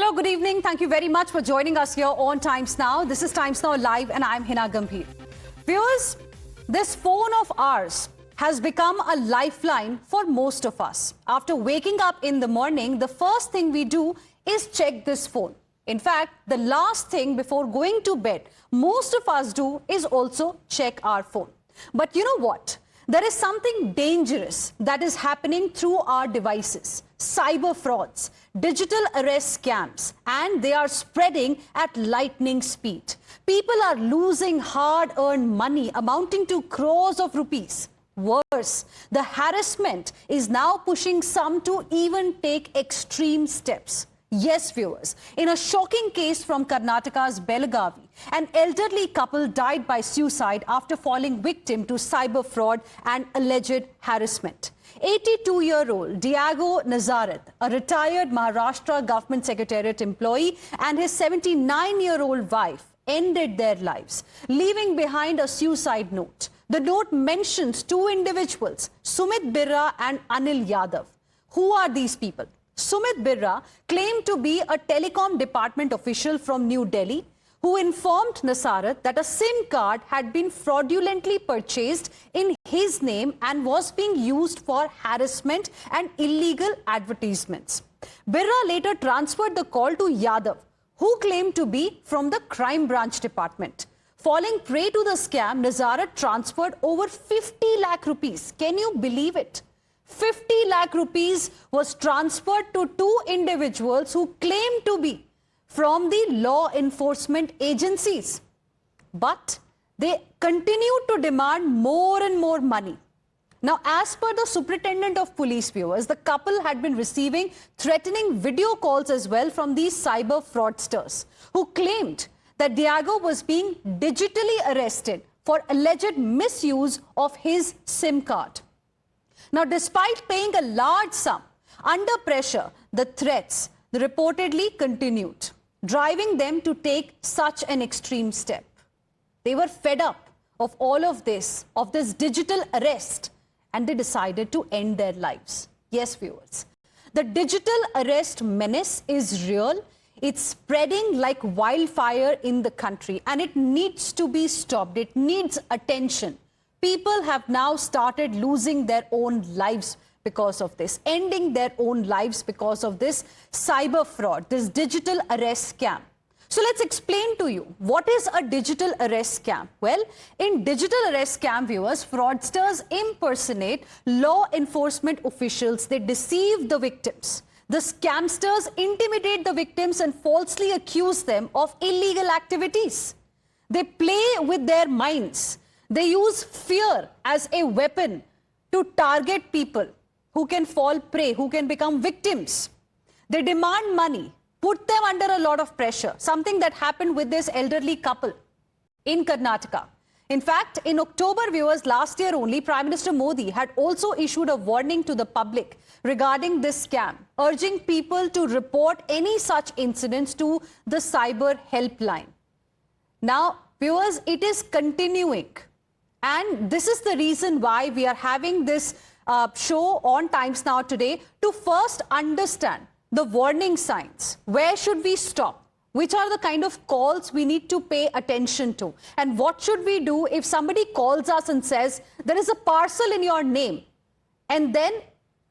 Hello, good evening. Thank you very much for joining us here on Times Now. This is Times Now Live and I'm Hina Gambhir. Viewers, this phone of ours has become a lifeline for most of us. After waking up in the morning, the first thing we do is check this phone. In fact, the last thing before going to bed, most of us do is also check our phone. But you know what? There is something dangerous that is happening through our devices. Cyber frauds, digital arrest scams, and they are spreading at lightning speed. People are losing hard-earned money amounting to crores of rupees. Worse, the harassment is now pushing some to even take extreme steps. Yes, viewers, in a shocking case from Karnataka's Belagavi, an elderly couple died by suicide after falling victim to cyber fraud and alleged harassment. 82-year-old Diego Nazaret, a retired Maharashtra government secretariat employee, and his 79-year-old wife ended their lives, leaving behind a suicide note. The note mentions two individuals, Sumit Birra and Anil Yadav. Who are these people? Sumit Birra claimed to be a telecom department official from New Delhi who informed Nazaret that a SIM card had been fraudulently purchased in his name and was being used for harassment and illegal advertisements. Birra later transferred the call to Yadav, who claimed to be from the crime branch department. Falling prey to the scam, Nazaret transferred over 50 lakh rupees. Can you believe it? 50 lakh rupees was transferred to two individuals who claimed to be from the law enforcement agencies. But they continued to demand more and more money. Now, as per the superintendent of police, viewers, the couple had been receiving threatening video calls as well from these cyber fraudsters who claimed that Diego was being digitally arrested for alleged misuse of his SIM card. Now, despite paying a large sum, under pressure, the threats reportedly continued, driving them to take such an extreme step. They were fed up of all of this digital arrest, and they decided to end their lives. Yes, viewers, the digital arrest menace is real. It's spreading like wildfire in the country, and it needs to be stopped. It needs attention. People have now started losing their own lives because of this, ending their own lives because of this cyber fraud, this digital arrest scam. So let's explain to you, what is a digital arrest scam? Well, in digital arrest scam, viewers, fraudsters impersonate law enforcement officials. They deceive the victims. The scamsters intimidate the victims and falsely accuse them of illegal activities. They play with their minds. They use fear as a weapon to target people who can fall prey, who can become victims. They demand money, put them under a lot of pressure, something that happened with this elderly couple in Karnataka. In fact, in October, viewers, last year only, Prime Minister Modi had also issued a warning to the public regarding this scam, urging people to report any such incidents to the cyber helpline. Now, viewers, it is continuing. And this is the reason why we are having this show on Times Now today, to first understand the warning signs. Where should we stop? Which are the kind of calls we need to pay attention to? And what should we do if somebody calls us and says, there is a parcel in your name? And then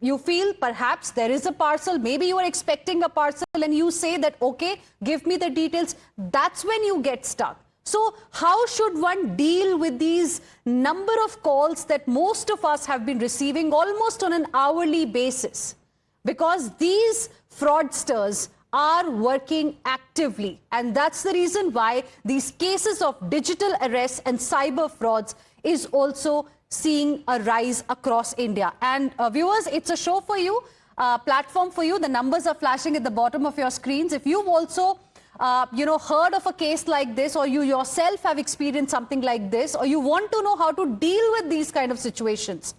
you feel perhaps there is a parcel, maybe you are expecting a parcel, and you say that, okay, give me the details. That's when you get stuck. So how should one deal with these number of calls that most of us have been receiving almost on an hourly basis? Because these fraudsters are working actively, and that's the reason why these cases of digital arrests and cyber frauds is also seeing a rise across India. And viewers, it's a show for you, platform for you. The numbers are flashing at the bottom of your screens. If you've also heard of a case like this, or you yourself have experienced something like this, or you want to know how to deal with these kind of situations,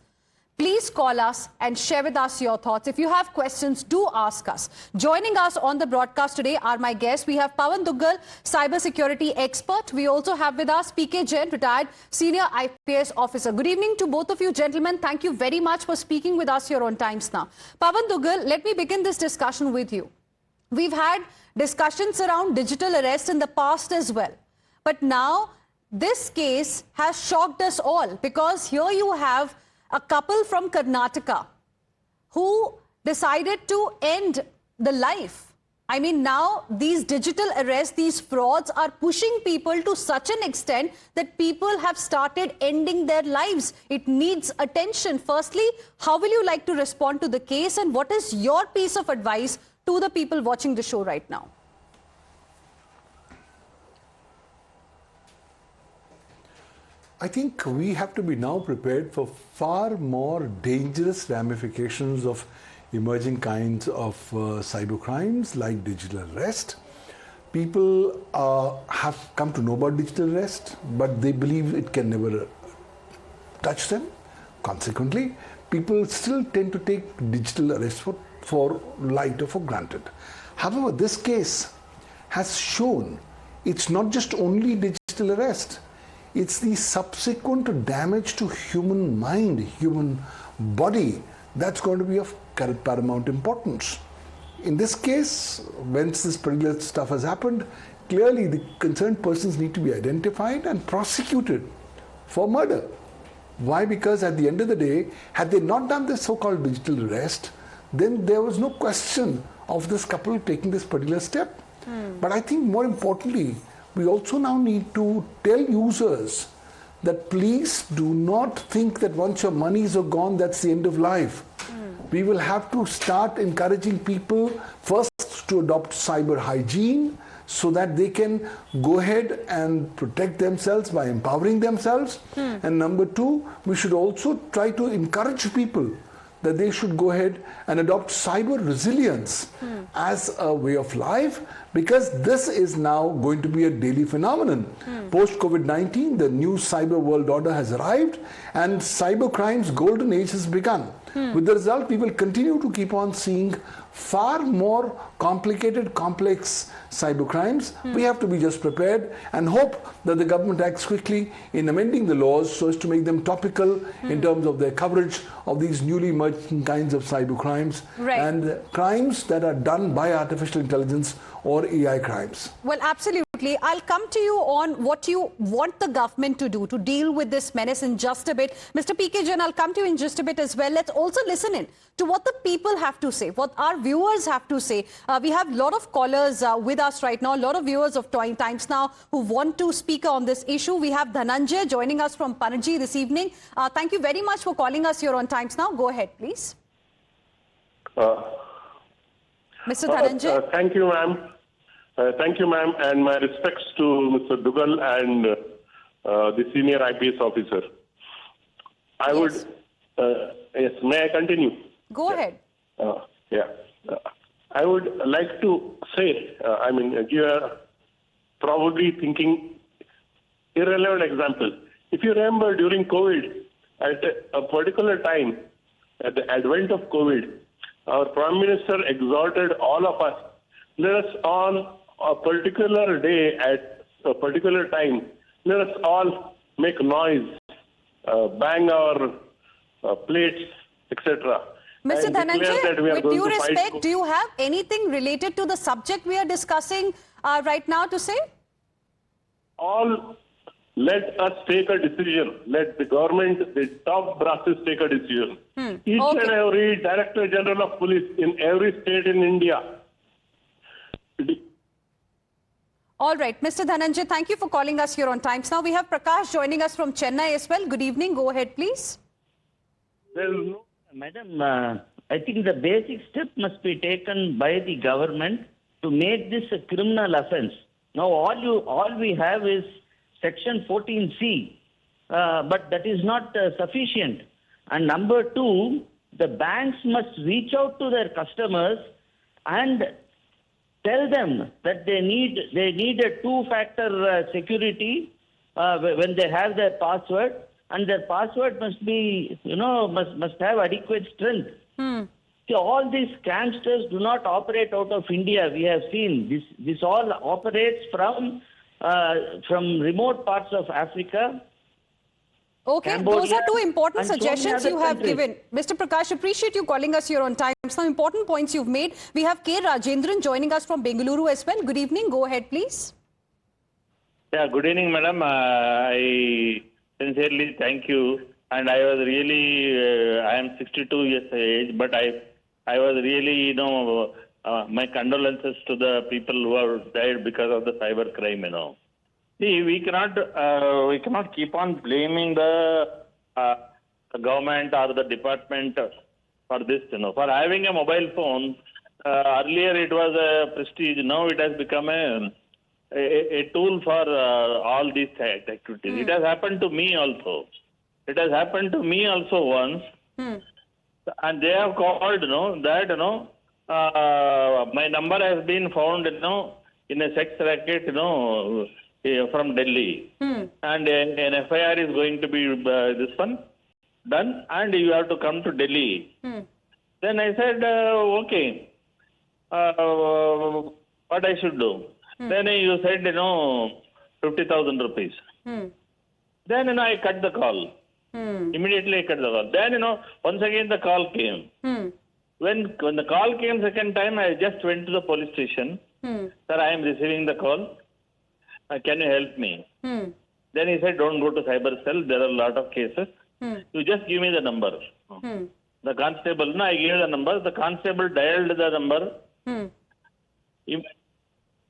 please call us and share with us your thoughts. If you have questions, do ask us. Joining us on the broadcast today are my guests. We have Pavan Duggal, cybersecurity expert. We also have with us PK Jain, retired senior IPS officer. Good evening to both of you, gentlemen. Thank you very much for speaking with us here on Times Now. Pavan Duggal, let me begin this discussion with you. We've had discussions around digital arrest in the past as well. But now this case has shocked us all, because here you have a couple from Karnataka who decided to end the life. I mean, now these digital arrests, these frauds are pushing people to such an extent that people have started ending their lives. It needs attention. Firstly, how will you like to respond to the case, and what is your piece of advice to the people watching the show right now? I think we have to be now prepared for far more dangerous ramifications of emerging kinds of cyber crimes like digital arrest. People have come to know about digital arrest, but they believe it can never touch them. Consequently, people still tend to take digital arrest for light or for granted. However, this case has shown it's not just only digital arrest, it's the subsequent damage to human mind, human body, that's going to be of paramount importance. In this case, once this particular stuff has happened, clearly the concerned persons need to be identified and prosecuted for murder. Why? Because at the end of the day, had they not done this so-called digital arrest, then there was no question of this couple taking this particular step. But I think more importantly, we also now need to tell users that please do not think that once your monies are gone, that's the end of life. We will have to start encouraging people first to adopt cyber hygiene so that they can go ahead and protect themselves by empowering themselves. And number two, we should also try to encourage people that they should go ahead and adopt cyber resilience as a way of life, because this is now going to be a daily phenomenon. Post-COVID-19, the new cyber world order has arrived and cybercrime's golden age has begun. With the result, we will continue to keep on seeing far more complicated, complex cybercrimes. We have to be just prepared and hope that the government acts quickly in amending the laws so as to make them topical in terms of their coverage of these newly emerging kinds of cybercrimes and crimes that are done by artificial intelligence or AI crimes. Well, absolutely. I'll come to you on what you want the government to do to deal with this menace in just a bit. Mr. P.K. Jain, I'll come to you in just a bit as well. Let's also listen in to what the people have to say, what our viewers have to say. We have a lot of callers with us right now, a lot of viewers of Times Now who want to speak on this issue. We have Dhananjay joining us from Panaji this evening. Thank you very much for calling us here on Times Now. Go ahead, please. Mr. Dhananjay. Thank you, ma'am. Thank you, ma'am, and my respects to Mr. Duggal and the senior IPS officer. I would, yes, may I continue? Go ahead. I would like to say, give a probably thinking irrelevant example. If you remember during COVID, at a particular time, at the advent of COVID, our Prime Minister exhorted all of us, let us on a particular day at a particular time, let us all make noise, bang our plates, etc. Mr. Dhananjay, with due respect, do you have anything related to the subject we are discussing right now to say? All, let us take a decision. Let the government, the top brasses take a decision. Each and every Director General of Police in every state in India. All right, Mr. Dhananjay, thank you for calling us here on Times Now. We have Prakash joining us from Chennai as well. Good evening. Go ahead, please. Madam, I think the basic step must be taken by the government to make this a criminal offence. Now, all we have is Section 14C, but that is not sufficient. And number two, the banks must reach out to their customers and tell them that they need a two-factor security when they have their password, and their password must be, must have adequate strength. See, all these scamsters do not operate out of India. We have seen this all operates from remote parts of Africa. Okay, Cambodia, those are two important and so many suggestions other you have countries. given. Mr. Prakash, appreciate you calling us here on time. Some important points you've made. We have K. Rajendran joining us from Bengaluru as well. Good evening. Go ahead, please. Yeah, good evening, madam. I sincerely thank you. And I was really, I am 62 years age, but I was really, my condolences to the people who have died because of the cybercrime. See, we cannot keep on blaming the government or the department for this. For having a mobile phone, earlier it was a prestige. Now it has become a tool for all these activities. It has happened to me also. It has happened to me also once, and they have called, that my number has been found, in a sex racket, from Delhi, and an FIR is going to be done, and you have to come to Delhi. Then I said, okay, what I should do? Then you said, 50,000 rupees. Then, I cut the call. Immediately I cut the call. Then, once again the call came. When the call came second time, I just went to the police station. Sir, I am receiving the call. Can you help me? Then he said, don't go to cyber cell. There are a lot of cases. You just give me the number. The constable, I gave the number. The constable dialed the number.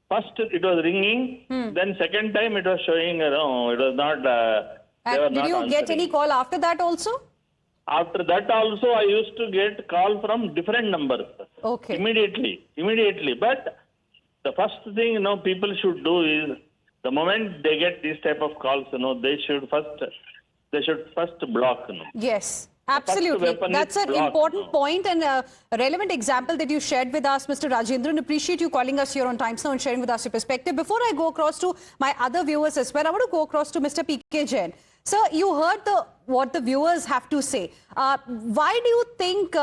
First it was ringing. Then second time it was showing, it was not. Did you get any call after that also? After that also, I used to get call from different numbers. Okay. Immediately. But the first thing, people should do is, the moment they get these type of calls, they should first block. Yes, absolutely. That's an important point and a relevant example that you shared with us, Mr. Rajendran. Appreciate you calling us here on Times Now and sharing with us your perspective. Before I go across to my other viewers as well, I want to go across to Mr. P.K. Jain. Sir, you heard what the viewers have to say. Why do you think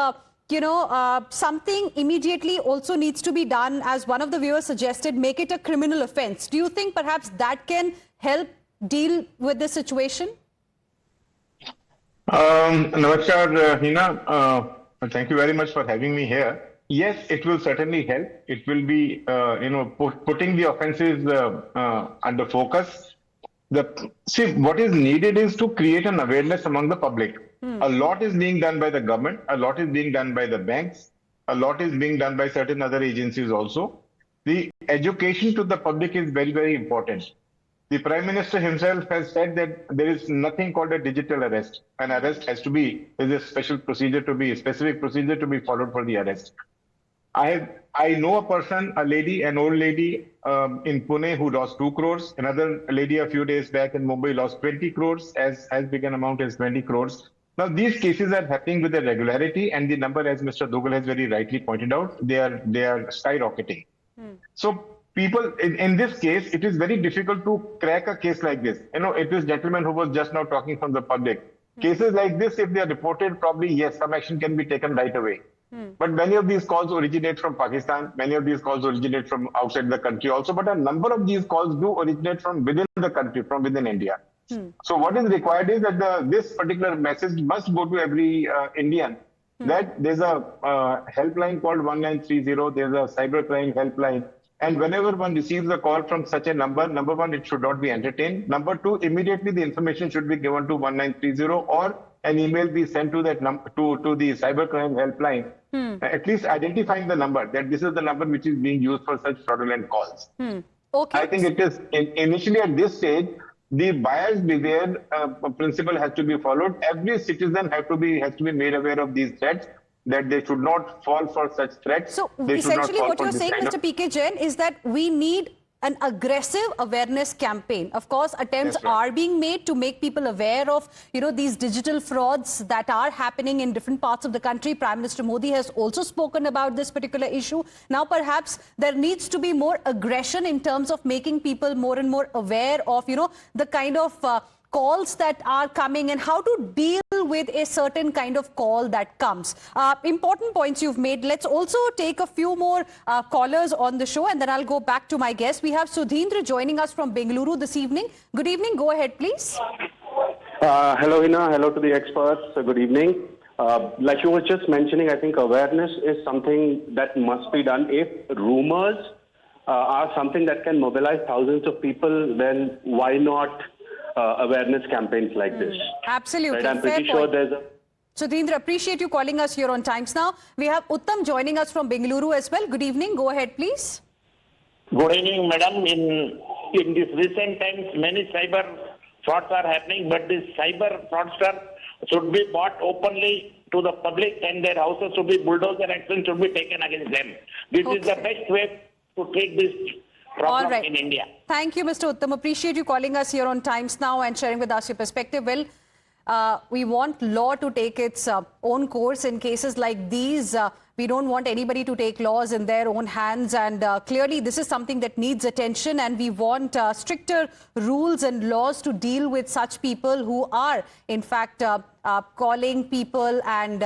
something immediately also needs to be done, as one of the viewers suggested, make it a criminal offense? Do you think perhaps that can help deal with this situation? Namaskar, Hina. Thank you very much for having me here. Yes, it will certainly help. It will be, putting the offences under focus. What is needed is to create an awareness among the public. A lot is being done by the government, a lot is being done by the banks, a lot is being done by certain other agencies also. The education to the public is very, very important. The Prime Minister himself has said that there is nothing called a digital arrest. An arrest has to be, there's a specific procedure to be followed for the arrest. I know a person, an old lady in Pune who lost 2 crores. Another lady a few days back in Mumbai lost 20 crores, as big an amount as 20 crores. Now, these cases are happening with a regularity, and the number, as Mr. Duggal has very rightly pointed out, they are skyrocketing. So people, in this case, it is very difficult to crack a case like this. It is gentleman who was just now talking from the public. Cases like this, if they are reported, probably, yes, some action can be taken right away. But many of these calls originate from Pakistan, many of these calls originate from outside the country also, but a number of these calls do originate from within the country, from within India. So what is required is that this particular message must go to every Indian, that there's a helpline called 1930, there's a cybercrime helpline, and whenever one receives a call from such a number one, it should not be entertained. Number two, immediately the information should be given to 1930, or an email be sent to that to the cybercrime helpline, at least identifying the number, that this is the number which is being used for such fraudulent calls. Okay. I think it is initially at this stage, the buyer's beware principle has to be followed. Every citizen has to be made aware of these threats, that they should not fall for such threats. So essentially what you're saying, Mr. P.K. Jain, is that we need an aggressive awareness campaign. Of course, attempts are being made to make people aware of, these digital frauds that are happening in different parts of the country. Prime Minister Modi has also spoken about this particular issue. Now, perhaps there needs to be more aggression in terms of making people more and more aware of, the kind of calls that are coming and how to deal with a certain kind of call that comes. Important points you've made. Let's also take a few more callers on the show, and then I'll go back to my guest. We have Sudhindra joining us from Bengaluru this evening. Good evening. Go ahead, please. Hello, Hina. Hello to the experts. Good evening. Like you were just mentioning, I think awareness is something that must be done. If rumors are something that can mobilize thousands of people, then why not awareness campaigns like this? Absolutely. Right? I'm Fair pretty sure point. there's a... Sudhindra, appreciate you calling us here on Times Now. We have Uttam joining us from Bengaluru as well. Good evening. Go ahead, please. Good evening, madam. In these recent times, many cyber frauds are happening, but this cyber fraudster should be brought openly to the public, and their houses should be bulldozed and action should be taken against them. This is the best way to treat this problem in India. Thank you, Mr. Uttam. Appreciate you calling us here on Times Now and sharing with us your perspective. Well, we want law to take its own course in cases like these. We don't want anybody to take laws in their own hands, and clearly this is something that needs attention, and we want stricter rules and laws to deal with such people who are in fact calling people and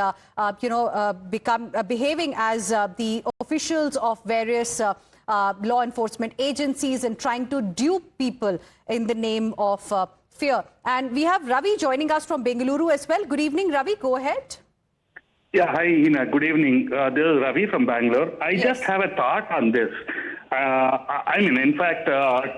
behaving as the officials of various law enforcement agencies and trying to dupe people in the name of fear. And we have Ravi joining us from Bengaluru as well. Good evening, Ravi. Go ahead. Yeah, hi, Hina. Good evening. This is Ravi from Bangalore. I just have a thought on this. In fact,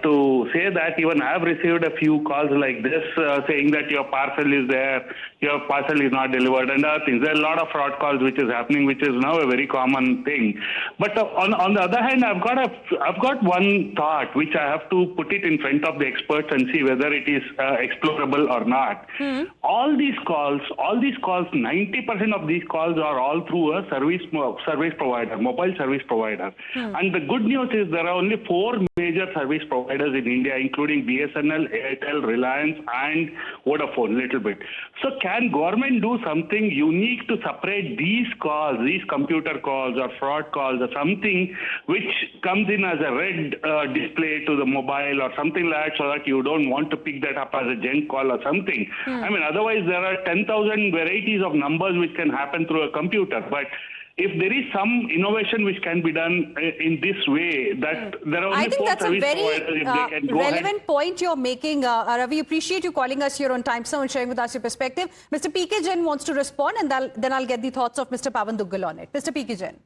to say that even I have received a few calls like this saying that your parcel is there, your parcel is not delivered, and other things. There are a lot of fraud calls which is happening, which is now a very common thing. But on the other hand, I've got one thought which I have to put it in front of the experts and see whether it is explorable or not. All these calls, 90% of these calls are all through a service provider, mobile service provider. And the good news is there are only 4 major service providers in India, including BSNL, Airtel, Reliance, and Vodafone, little bit. So can government do something unique to separate these calls, these computer calls or fraud calls, or something which comes in as a red display to the mobile or something like that, so that you don't want to pick that up as a junk call or something? Otherwise there are 10,000 varieties of numbers which can happen through a computer. But if there is some innovation which can be done in this way, that there are only I think 4 that's a service very providers, if they can go relevant ahead. point you're making, Ravi. Appreciate you calling us here on Times Now and sharing with us your perspective. Mr. P.K. Jain wants to respond, and then I'll get the thoughts of Mr. Pavan Duggal on it. Mr. P.K. Jain.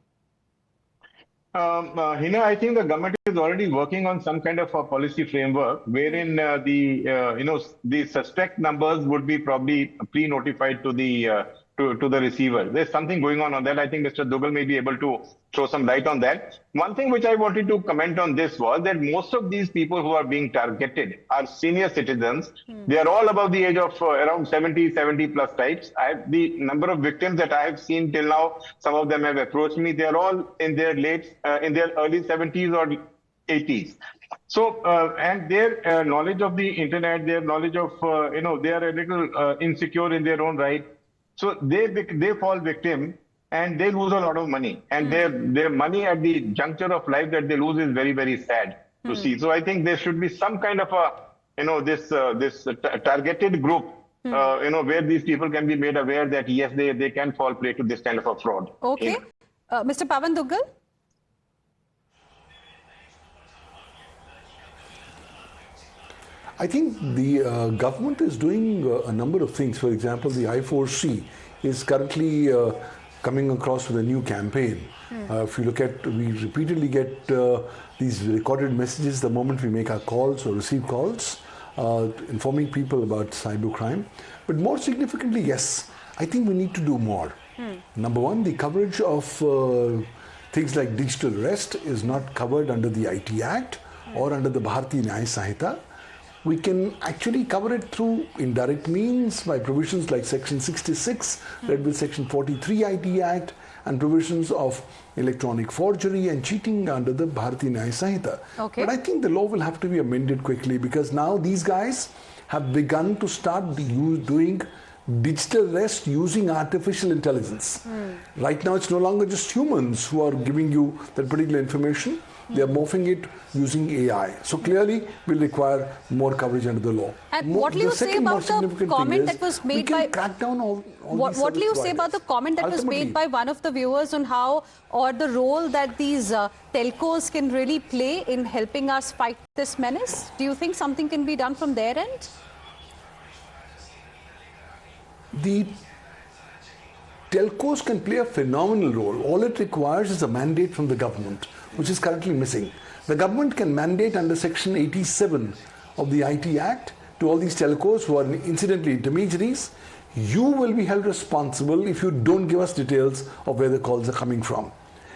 Hina, I think the government is already working on some kind of a policy framework wherein the suspect numbers would be probably pre-notified to the receiver. There's something going on that. I think Mr. Duggal may be able to throw some light on that. One thing which I wanted to comment on this was that most of these people who are being targeted are senior citizens. They are all above the age of around 70 plus types. The number of victims that I have seen till now, some of them have approached me. They are all in their early 70s or 80s. So, and their knowledge of the internet, their knowledge of, they are a little insecure in their own right. So they fall victim and they lose a lot of money. And their money at the juncture of life that they lose is very, very sad to see. So I think there should be some kind of a, this targeted group, where these people can be made aware that, yes, they can fall prey to this kind of a fraud. Okay. Mr. Pavan Duggal? I think the government is doing a number of things. For example, the I4C is currently coming across with a new campaign. If you look at, we repeatedly get these recorded messages the moment we make our calls or receive calls, informing people about cybercrime. But more significantly, yes, I think we need to do more. Number one, the coverage of things like digital arrest is not covered under the IT Act or under the Bharatiya Nyaya Sanhita. We can actually cover it through indirect means by provisions like Section 66, led with Section 43 IT Act, and provisions of electronic forgery and cheating under the Bharatiya Nyaya Sanhita. Okay. But I think the law will have to be amended quickly, because now these guys have begun to start doing digital arrest using artificial intelligence. Right now it's no longer just humans who are giving you that particular information. They are morphing it using AI. So clearly will require more coverage under the law. And what will you say about the comment that was made by... crack down all what will you say about the comment that was made by one of the viewers on how, or the role that these telcos can really play in helping us fight this menace? Do you think something can be done from their end? the telcos can play a phenomenal role. All it requires is a mandate from the government, which is currently missing. The government can mandate under Section 87 of the IT Act to all these telcos who are incidentally intermediaries, you will be held responsible if you don't give us details of where the calls are coming from.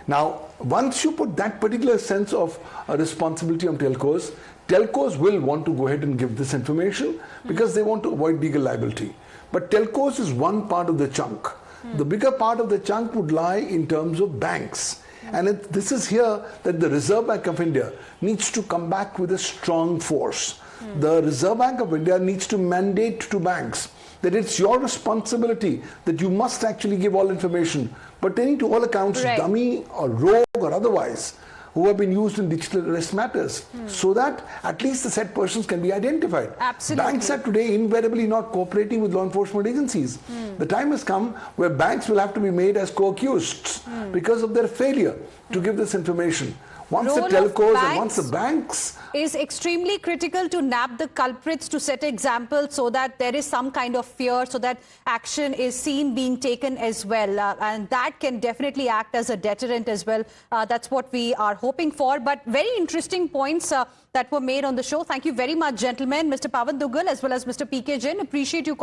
Now, once you put that particular sense of responsibility on telcos, telcos will want to go ahead and give this information because they want to avoid legal liability. But telcos is one part of the chunk. The bigger part of the chunk would lie in terms of banks. And this is here that the Reserve Bank of India needs to come back with a strong force. The Reserve Bank of India needs to mandate to banks that it's your responsibility that you must actually give all information pertaining to all accounts, dummy or rogue or otherwise, who have been used in digital arrest matters, so that at least the said persons can be identified. Absolutely. Banks are today invariably not cooperating with law enforcement agencies. The time has come where banks will have to be made as co-accused because of their failure to give this information. Once the telcos and once the banks is extremely critical to nab the culprits, to set examples so that there is some kind of fear, so that action is seen being taken as well. And that can definitely act as a deterrent as well. That's what we are hoping for. But very interesting points that were made on the show. Thank you very much, gentlemen. Mr. Pavan Duggal as well as Mr. PK Jain. Appreciate you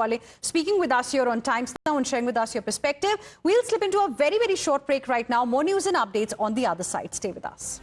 speaking with us here on Times Now and sharing with us your perspective. We'll slip into a very, very short break right now. More news and updates on the other side. Stay with us.